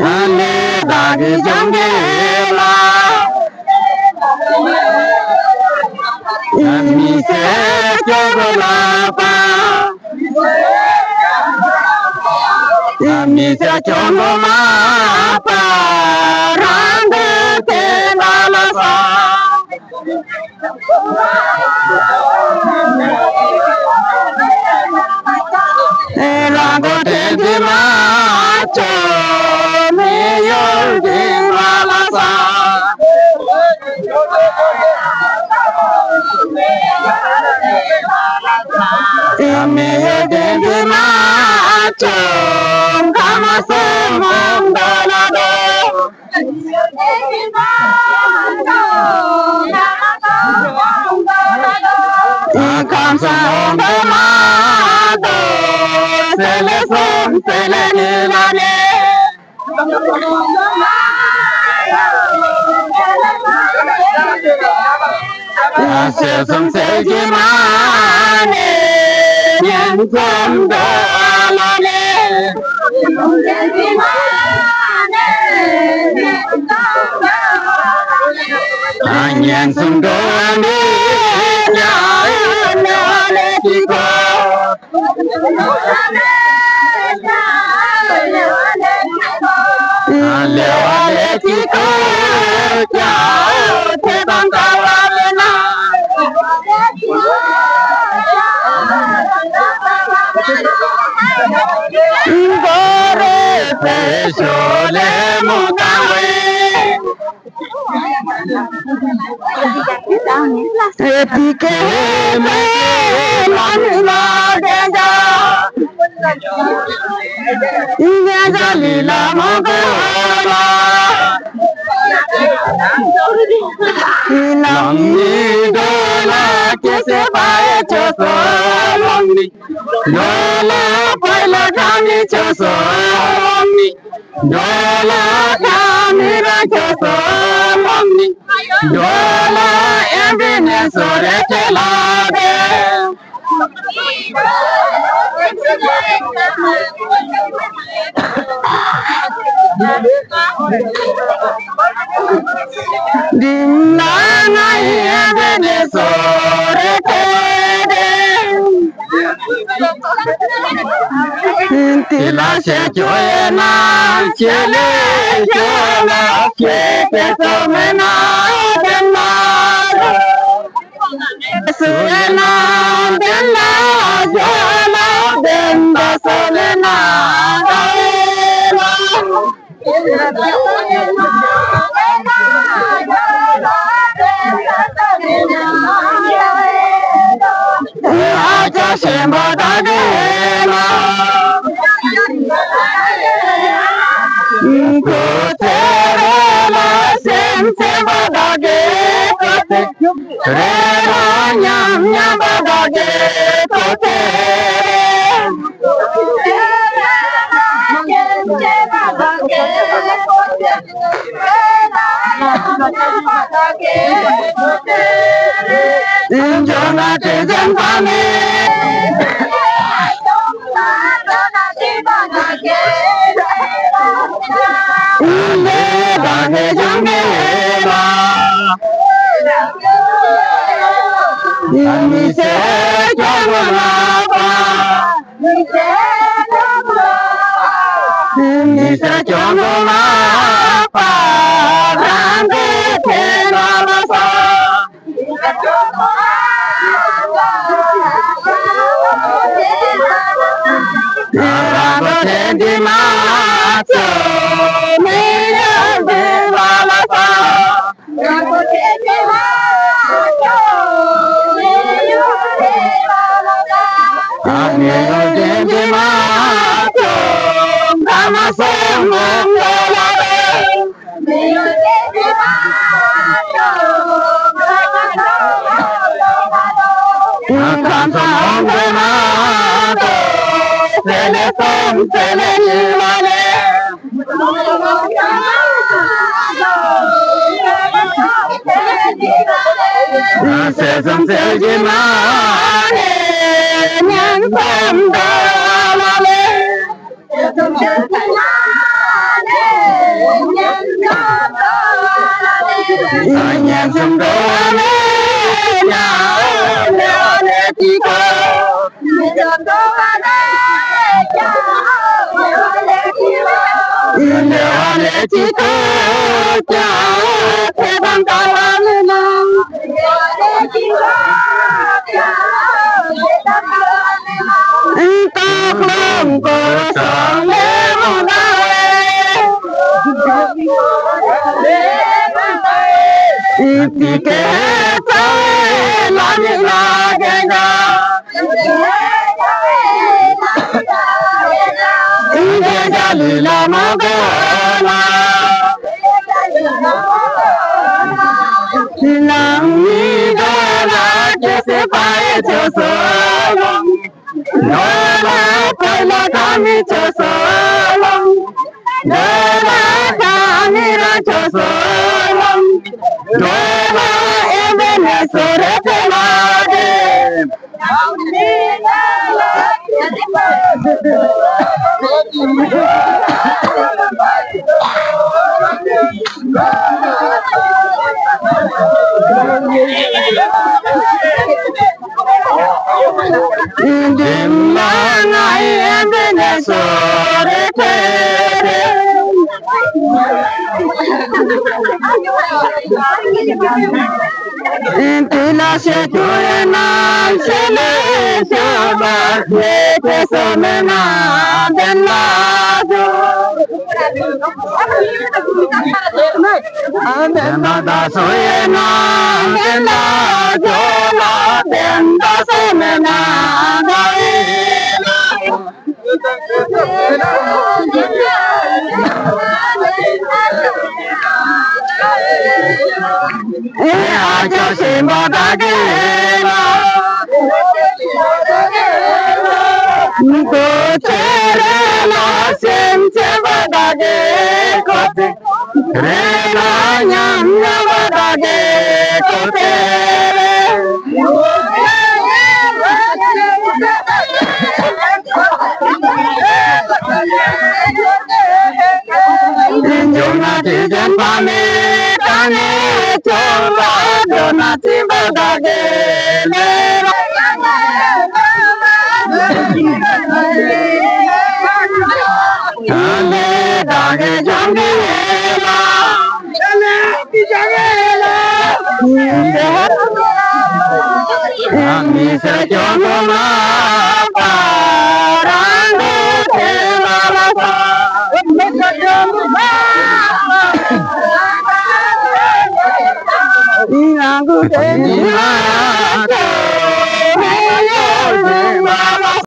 Ale dagi jangela Ami se chogola pa Ami se chogola pa Rande te la sa Rango te di macho me yo di la sa Me yo di macho kama se mondala do Kam se mondala do Sele som sele nilane Se som sele mane Nyen som do alane Nyen som do alane Nyane kiko Ale ale kiko Chao te bangawana Gore pesole mukawe Epike me manila deja Inga lila mogora Langni dola kese pae choso Langni dola paila kami choso Langni dola kami ra choso Langni dola embine sore chelade Dinana embine sore chelade Tila se joena chele jola chete somena denaro Suena della jola denda solena Aja semba dagela Koterela semba dagela Rela nyam nyam dagela Injona te jambane Ule dage jangela Ini se chogola pa Ini se chogola pa Rande te la sa Rango te di macho me yo di la sa Rango te di macho me yo di la sa Me yo di macho kama se mondala Me yo di macho Kam se mondala Sele som sele nilane 세상 세지만에 년삼 달아래 세상 세지만에 년삼 달아래 년삼 달아래 년년에 뛰고 년삼 달아래 년년에 뛰고 세상 달아래 ta không có sợ lẽ mà thì cái tay là như là cái cái lì là nó cái làm gì đó là cái sẽ phải cho sợ lòng nó là phải là tham cho sợ lòng nó là tham ra cho sợ lòng nó là em bên sợ để thế nào đi đêm là ngày em bên sợ để thế Inti la se tuye na se le se ba se te so me na den la do. Den la da so ye na den la do la den da so me na da ye la. Aja simba dagela, ko tere la simche badage kote, rela nyam badage kote. Jonati jampane kane choba jonati badage kane dage jangela kami se joma parango telalasa Inangu te ni ma to, hey yo,